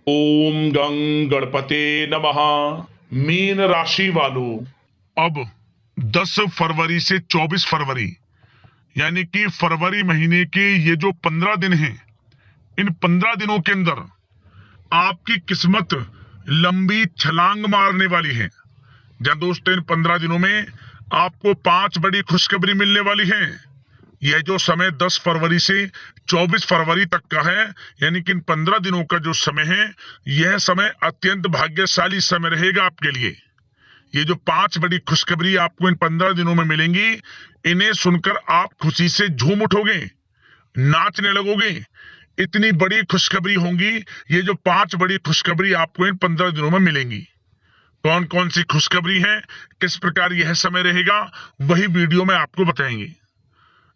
ओम गं गणपते नमः। मीन राशि वालों, अब 10 फरवरी से 24 फरवरी यानी कि फरवरी महीने के ये जो 15 दिन हैं, इन 15 दिनों के अंदर आपकी किस्मत लंबी छलांग मारने वाली है। जहाँ दोस्तों, इन 15 दिनों में आपको 5 बड़ी खुशखबरी मिलने वाली है। यह जो समय 10 फरवरी से 24 फरवरी तक का है, यानी कि इन 15 दिनों का जो समय है, यह समय अत्यंत भाग्यशाली समय रहेगा आपके लिए। ये जो 5 बड़ी खुशखबरी आपको इन 15 दिनों में मिलेंगी, इन्हें सुनकर आप खुशी से झूम उठोगे, नाचने लगोगे। इतनी बड़ी खुशखबरी होंगी। ये जो 5 बड़ी खुशखबरी आपको इन 15 दिनों में मिलेंगी, कौन कौन सी खुशखबरी है, किस प्रकार यह समय रहेगा, वही वीडियो में आपको बताएंगे।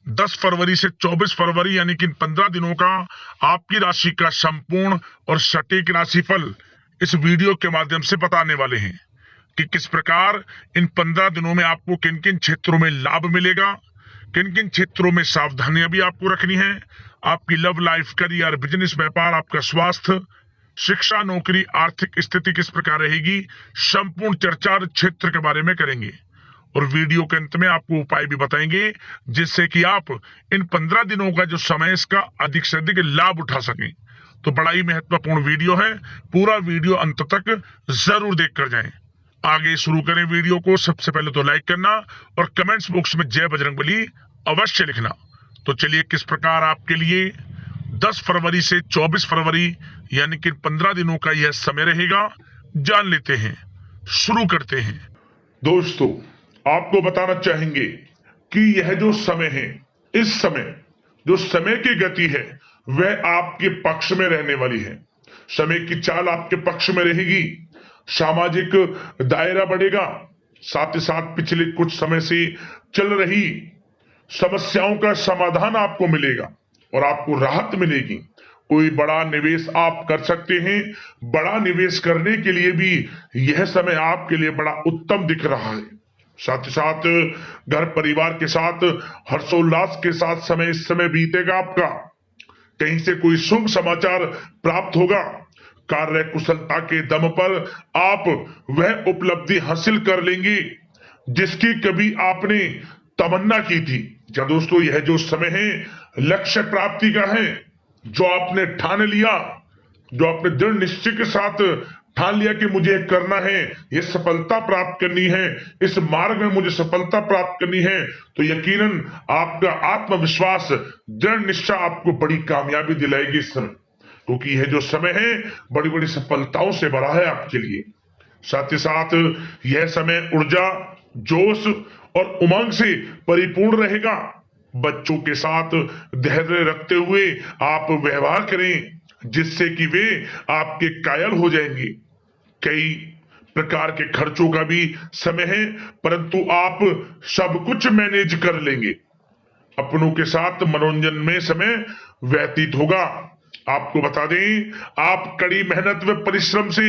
10 फरवरी से 24 फरवरी यानी कि 15 दिनों का आपकी राशि का संपूर्ण और सटीक राशिफल इस वीडियो के माध्यम से बताने वाले हैं कि किस प्रकार इन 15 दिनों में आपको किन किन क्षेत्रों में लाभ मिलेगा, किन किन क्षेत्रों में सावधानियां भी आपको रखनी है। आपकी लव लाइफ, करियर, बिजनेस, व्यापार, आपका स्वास्थ्य, शिक्षा, नौकरी, आर्थिक स्थिति किस प्रकार रहेगी, संपूर्ण चर्चा क्षेत्र के बारे में करेंगे। और वीडियो के अंत में आपको उपाय भी बताएंगे जिससे कि आप इन 15 दिनों का जो समय, इसका अधिक से अधिक लाभ उठा सकें। तो बड़ा ही महत्वपूर्ण वीडियो है, पूरा वीडियो अंत तक जरूर देख कर जाएं। आगे शुरू करें वीडियो को। सबसे पहले तो लाइक करना और कमेंट्स बॉक्स में जय बजरंगबली अवश्य लिखना। तो चलिए, किस प्रकार आपके लिए 10 फरवरी से 24 फरवरी यानी कि 15 दिनों का यह समय रहेगा, जान लेते हैं, शुरू करते हैं। दोस्तों, आपको बताना चाहेंगे कि यह जो समय है, इस समय जो समय की गति है, वह आपके पक्ष में रहने वाली है। समय की चाल आपके पक्ष में रहेगी। सामाजिक दायरा बढ़ेगा, साथ ही साथ पिछले कुछ समय से चल रही समस्याओं का समाधान आपको मिलेगा और आपको राहत मिलेगी। कोई बड़ा निवेश आप कर सकते हैं। बड़ा निवेश करने के लिए भी यह समय आपके लिए बड़ा उत्तम दिख रहा है। साथ ही साथ घर परिवार के साथ हर्षोल्लास के साथ समय इस समय बीतेगा आपका। कहीं से कोई शुभ समाचार प्राप्त होगा। कार्य कुशलता के दम पर आप वह उपलब्धि हासिल कर लेंगे जिसकी कभी आपने तमन्ना की थी। क्या दोस्तों, यह जो समय है लक्ष्य प्राप्ति का है। जो आपने ठान लिया, जो आपने दृढ़ निश्चय के साथ ठान लिया कि मुझे करना है, ये सफलता प्राप्त करनी है, इस मार्ग में मुझे सफलता प्राप्त करनी है, तो यकीनन आपका आत्मविश्वास, दृढ़ निश्चय आपको बड़ी कामयाबी दिलाएगी इस समय। क्योंकि यह जो समय है बड़ी बड़ी सफलताओं से भरा है आपके लिए। साथ ही साथ यह समय ऊर्जा, जोश और उमंग से परिपूर्ण रहेगा। बच्चों के साथ धैर्य रखते हुए आप व्यवहार करें जिससे कि वे आपके कायल हो जाएंगे। कई प्रकार के खर्चों का भी समय है, परंतु आप सब कुछ मैनेज कर लेंगे। अपनों के साथ मनोरंजन में समय व्यतीत होगा। आपको बता दें, आप कड़ी मेहनत व परिश्रम से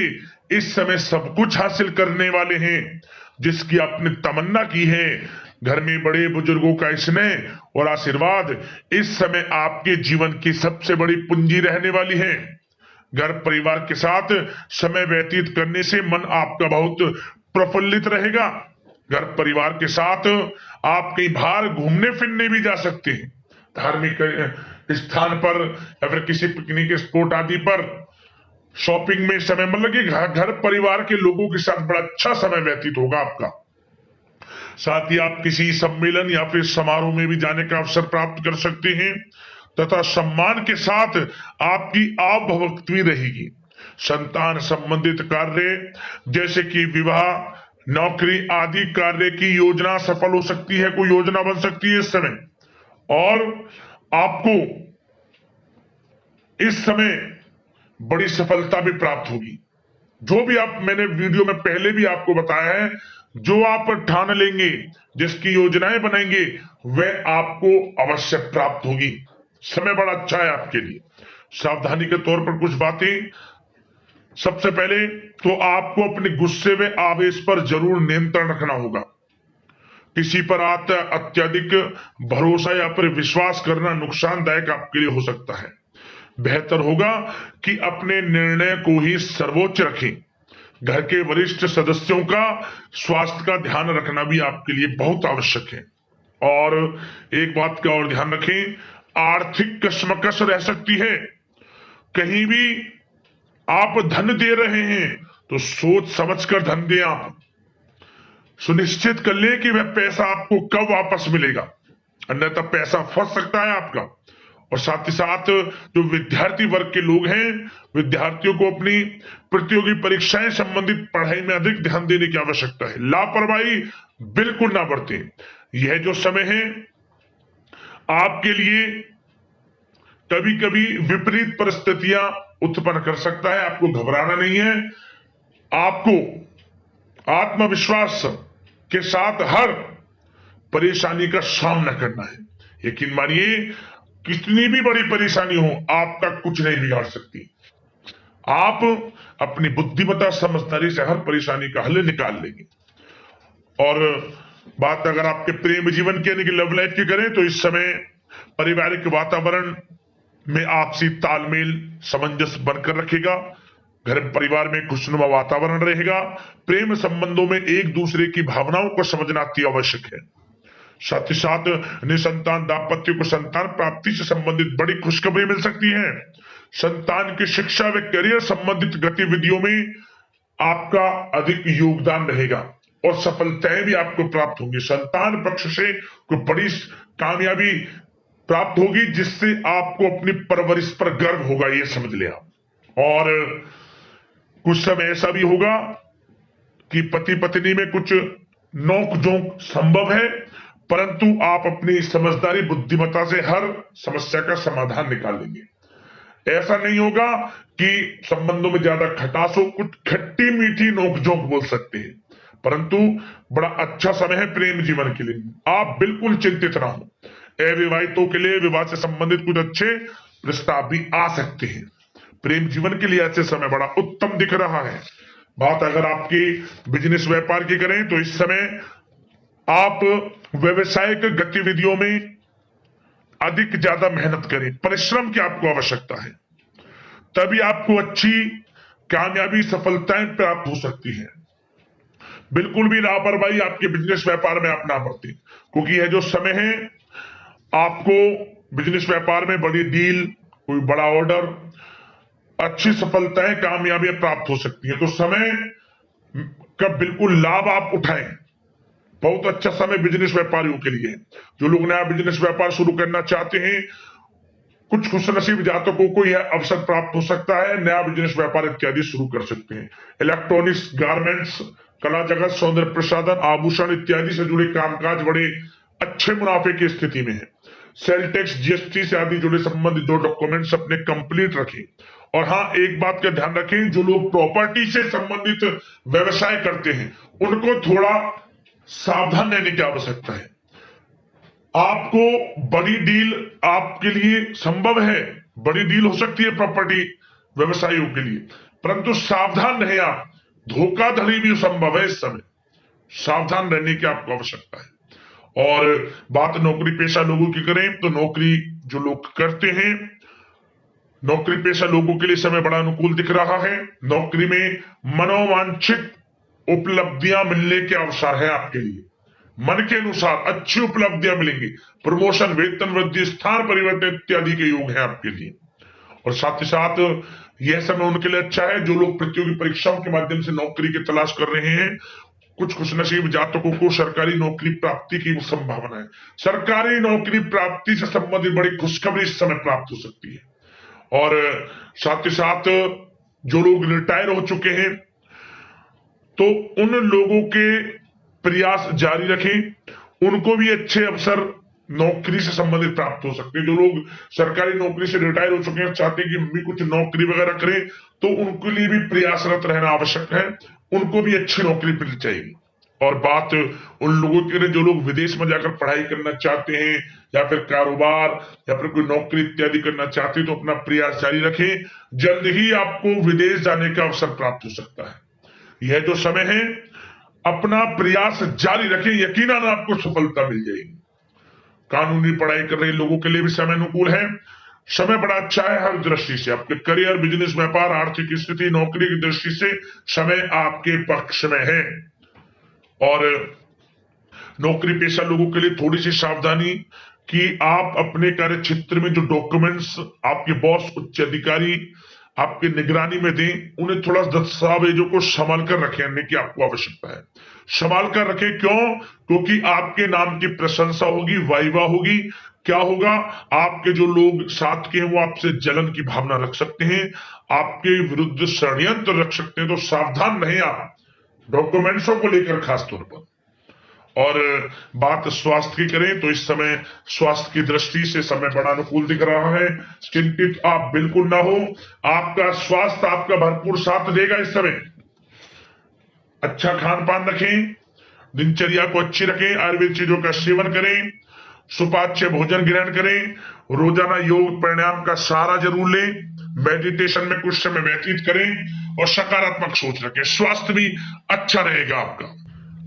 इस समय सब कुछ हासिल करने वाले हैं जिसकी आपने तमन्ना की है। घर में बड़े बुजुर्गों का स्नेह और आशीर्वाद इस समय आपके जीवन की सबसे बड़ी पूंजी रहने वाली है। घर परिवार के साथ समय व्यतीत करने से मन आपका बहुत प्रफुल्लित रहेगा। घर परिवार के साथ आप कई बार घूमने फिरने भी जा सकते हैं, धार्मिक स्थान पर या फिर किसी पिकनिक स्पॉट आदि पर, शॉपिंग में समय, मतलब कि घर परिवार के लोगों के साथ बड़ा अच्छा समय व्यतीत होगा आपका। साथ ही आप किसी सम्मेलन या फिर समारोह में भी जाने का अवसर प्राप्त कर सकते हैं तथा सम्मान के साथ आपकी आवभगत भी रहेगी। संतान संबंधित कार्य जैसे कि विवाह, नौकरी आदि कार्य की योजना सफल हो सकती है, कोई योजना बन सकती है इस समय। और आपको इस समय बड़ी सफलता भी प्राप्त होगी। जो भी आप, मैंने वीडियो में पहले भी आपको बताया है, जो आप ठान लेंगे, जिसकी योजनाएं बनाएंगे, वह आपको अवश्य प्राप्त होगी। समय बड़ा अच्छा है आपके लिए। सावधानी के तौर पर कुछ बातें। सबसे पहले तो आपको अपने गुस्से व आवेश पर जरूर नियंत्रण रखना होगा। किसी पर अत्यधिक भरोसा या फिर विश्वास करना नुकसानदायक आपके लिए हो सकता है। बेहतर होगा कि अपने निर्णय को ही सर्वोच्च रखें। घर के वरिष्ठ सदस्यों का स्वास्थ्य का ध्यान रखना भी आपके लिए बहुत आवश्यक है। और एक बात का और ध्यान रखें, आर्थिक कशमकश रह सकती है। कहीं भी आप धन दे रहे हैं तो सोच समझकर धन दें। आप सुनिश्चित कर लें कि वह पैसा आपको कब वापस मिलेगा, अन्यथा पैसा फंस सकता है आपका। और साथ ही साथ जो विद्यार्थी वर्ग के लोग हैं, विद्यार्थियों को अपनी प्रतियोगी परीक्षाएं संबंधित पढ़ाई में अधिक ध्यान देने की आवश्यकता है। लापरवाही बिल्कुल ना बरतें। यह जो समय है आपके लिए कभी कभी विपरीत परिस्थितियां उत्पन्न कर सकता है। आपको घबराना नहीं है, आपको आत्मविश्वास के साथ हर परेशानी का सामना करना है। यकीन मानिए, कितनी भी बड़ी परेशानी हो आपका कुछ नहीं बिगाड़ सकती। आप अपनी बुद्धिमत्ता समझदारी से हर परेशानी का हल निकाल लेंगे। और बात अगर आपके प्रेम जीवन की यानी कि लव लाइफ की करें तो इस समय पारिवारिक वातावरण में आपसी तालमेल सामंजस्य बनकर रखेगा। घर परिवार में खुशनुमा वातावरण रहेगा। प्रेम संबंधों में एक दूसरे की भावनाओं को समझना अति आवश्यक है। साथ ही साथ निसंतान दाम्पत्य को संतान प्राप्ति से संबंधित बड़ी खुशखबरी मिल सकती है। संतान की शिक्षा व करियर संबंधित गतिविधियों में आपका अधिक योगदान रहेगा और सफलताएं भी आपको प्राप्त होंगी। संतान पक्ष से कोई बड़ी कामयाबी प्राप्त होगी जिससे आपको अपनी परवरिश पर गर्व होगा, ये समझ लिया। और कुछ समय ऐसा भी होगा कि पति पत्नी में कुछ नोक झोंक संभव है, परंतु आप अपनी समझदारी बुद्धिमत्ता से हर समस्या का समाधान निकाल लेंगे। ऐसा नहीं होगा कि संबंधों में ज्यादा खटास हो, कुछ खट्टी मीठी नोक झोंक बोल सकते हैं, परंतु बड़ा अच्छा समय है प्रेम जीवन के लिए। आप बिल्कुल चिंतित ना हो। अविवाहितों के लिए विवाह से संबंधित कुछ अच्छे प्रस्ताव भी आ सकते हैं। प्रेम जीवन के लिए ऐसे समय बड़ा उत्तम दिख रहा है। बात अगर आपकी बिजनेस व्यापार की करें तो इस समय आप व्यवसायिक गतिविधियों में अधिक ज्यादा मेहनत करें, परिश्रम की आपको आवश्यकता है, तभी आपको अच्छी कामयाबी सफलताएं प्राप्त हो सकती है। बिल्कुल भी लापरवाही आपके बिजनेस व्यापार में आप ना बरतें, क्योंकि यह जो समय है आपको बिजनेस व्यापार में बड़ी डील, कोई बड़ा ऑर्डर, अच्छी सफलताएं कामयाबियां प्राप्त हो सकती है। तो समय का बिल्कुल लाभ आप उठाएं। बहुत अच्छा समय बिजनेस व्यापारियों के लिए है। जो लोग नया बिजनेस व्यापार शुरू करना चाहते हैं, कुछ खुशनसीब जातकों को यह अवसर प्राप्त हो सकता है, नया बिजनेस व्यापार इत्यादि शुरू कर सकते हैं। इलेक्ट्रॉनिक्स, गारमेंट्स, कला जगत, सौंदर्य प्रसाधन, आभूषण इत्यादि से जुड़े कामकाज बड़े अच्छे मुनाफे की स्थिति में है। सेल टैक्स, जीएसटी से आदि जुड़े संबंधित जो डॉक्यूमेंट्स अपने कंप्लीट रखें। और हाँ, एक बात का ध्यान रखें, जो लोग प्रॉपर्टी से संबंधित व्यवसाय करते हैं उनको थोड़ा सावधान रहने की आवश्यकता है। आपको बड़ी डील आपके लिए संभव है, बड़ी डील हो सकती है प्रॉपर्टी व्यवसायियों के लिए, परंतु सावधान रहे आप। धोखाधड़ी भी संभव है इस समय, सावधान रहने की आपको आवश्यकता है। और बात नौकरी पेशा लोगों की करें तो नौकरी जो लोग करते हैं, नौकरी पेशा लोगों के लिए समय बड़ा अनुकूल दिख रहा है। नौकरी में मनोवांछित उपलब्धियां मिलने के अवसर है आपके लिए। मन के अनुसार अच्छी उपलब्धियां मिलेंगी। प्रमोशन, वेतन वृद्धि, स्थान परिवर्तन इत्यादि के योग है आपके लिए। और साथ ही साथ यह समय उनके लिए अच्छा है जो लोग प्रतियोगी परीक्षाओं के माध्यम से नौकरी की तलाश कर रहे हैं। कुछ खुशनसीब जातकों को सरकारी नौकरी प्राप्ति की संभावना है। सरकारी नौकरी प्राप्ति से संबंधित बड़ी खुशखबरी इस समय प्राप्त हो सकती है। और साथ ही साथ जो लोग रिटायर हो चुके हैं तो उन लोगों के प्रयास जारी रखें, उनको भी अच्छे अवसर नौकरी से संबंधित प्राप्त हो सकते हैं। जो लोग सरकारी नौकरी से रिटायर हो चुके हैं, चाहते हैं कि हम भी कुछ नौकरी वगैरह करें, तो उनके लिए भी प्रयासरत रहना आवश्यक है, उनको भी अच्छी नौकरी मिल जाएगी। और बात उन लोगों के लिए जो लोग विदेश में जाकर पढ़ाई करना चाहते हैं या फिर कारोबार या फिर कोई नौकरी इत्यादि करना चाहते हैं तो अपना प्रयास जारी रखें, जल्द ही आपको विदेश जाने का अवसर प्राप्त हो सकता है। यह जो समय है अपना प्रयास जारी रखें, यकीनन आपको सफलता मिल जाएगी। कानूनी पढ़ाई कर रहे लोगों के लिए भी समय अनुकूल है। समय बड़ा अच्छा है हर दृष्टि से। आपके करियर, बिजनेस, व्यापार, आर्थिक स्थिति, नौकरी की दृष्टि से समय आपके पक्ष में है। और नौकरी पेशा लोगों के लिए थोड़ी सी सावधानी कि आप अपने कार्य क्षेत्र में जो डॉक्यूमेंट्स आपके बॉस, उच्च अधिकारी आपके निगरानी में दें, उन्हें थोड़ा दस्तावेजों को संभाल कर रखने की आपको आवश्यकता है। संभाल कर रखें, क्यों? क्योंकि आपके नाम की प्रशंसा होगी, वाइवा होगी। क्या होगा? आपके जो लोग साथ के हैं वो आपसे जलन की भावना रख सकते हैं, आपके विरुद्ध षड्यंत्र रख सकते हैं। तो सावधान रहें आप डॉक्यूमेंट्सों को लेकर खास तौर पर। और बात स्वास्थ्य की करें तो इस समय स्वास्थ्य की दृष्टि से समय बड़ा अनुकूल दिख रहा है। चिंतित आप बिल्कुल ना हो, आपका स्वास्थ्य आपका भरपूर साथ देगा इस समय। अच्छा खान पान रखें, दिनचर्या को अच्छी रखें, आयुर्वेद चीजों का सेवन करें, सुपाच्य भोजन ग्रहण करें, रोजाना योग प्राणायाम का सहारा जरूर लें, मेडिटेशन में कुछ समय व्यतीत करें और सकारात्मक सोच रखें। स्वास्थ्य भी अच्छा रहेगा आपका।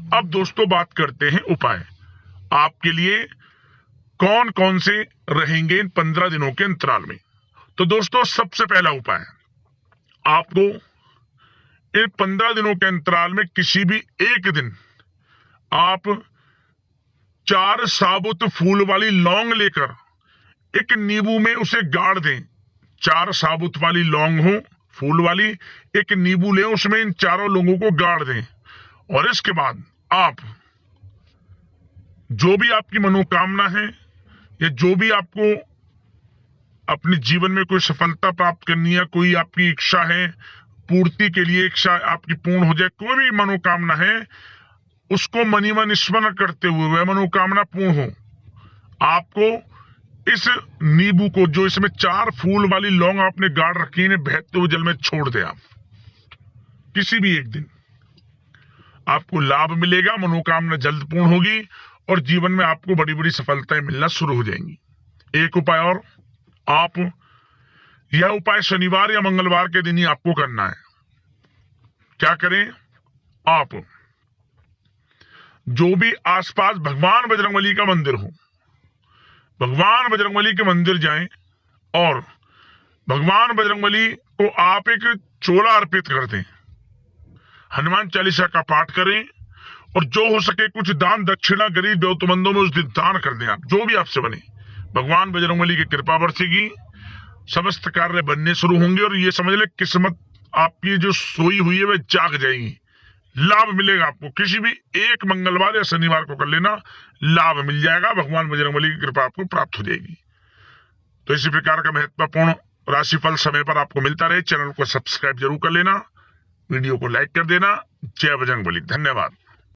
अब दोस्तों बात करते हैं उपाय। आपके लिए कौन कौन से रहेंगे इन 15 दिनों के अंतराल में। तो दोस्तों सबसे पहला उपाय, आपको इन 15 दिनों के अंतराल में किसी भी एक दिन आप 4 साबुत फूल वाली लौंग लेकर एक नींबू में उसे गाड़ दें। 4 साबुत वाली लौंग हो, फूल वाली, एक नींबू लें, उसमें इन चारों लौंगों को गाड़ दें। और इसके बाद आप जो भी आपकी मनोकामना है या जो भी आपको अपने जीवन में कोई सफलता प्राप्त करनी है, कोई आपकी इच्छा है, पूर्ति के लिए इच्छा आपकी पूर्ण हो जाए, कोई भी मनोकामना है, उसको मनी मन स्मरण करते हुए वह मनोकामना पूर्ण हो, आपको इस नींबू को, जो इसमें 4 फूल वाली लौंग आपने गाड़ रखी है, बहते हुए जल में छोड़ दे। आप किसी भी एक दिन आपको लाभ मिलेगा, मनोकामना जल्द पूर्ण होगी और जीवन में आपको बड़ी बड़ी सफलताएं मिलना शुरू हो जाएंगी। एक उपाय और, आप यह उपाय शनिवार या मंगलवार के दिन ही आपको करना है। क्या करें? आप जो भी आसपास भगवान बजरंगबली का मंदिर हो, भगवान बजरंगबली के मंदिर जाएं और भगवान बजरंगबली को आप एक चोला अर्पित कर दें, हनुमान चालीसा का पाठ करें और जो हो सके कुछ दान दक्षिणा गरीब जरूरतमंदों में उस दिन दान कर दें। आप जो भी आपसे बने, भगवान बजरंगबली की कृपा बरसेगी, समस्त कार्य बनने शुरू होंगे और ये समझ ले किस्मत आपकी जो सोई हुई है वह जाग जाएगी। लाभ मिलेगा आपको। किसी भी एक मंगलवार या शनिवार को कर लेना, लाभ मिल जाएगा, भगवान बजरंगबली की कृपा आपको प्राप्त हो जाएगी। तो इसी प्रकार का महत्वपूर्ण राशिफल समय पर आपको मिलता रहे। चैनल को सब्सक्राइब जरूर कर लेना, वीडियो को लाइक कर देना। जय बजरंगबली। धन्यवाद।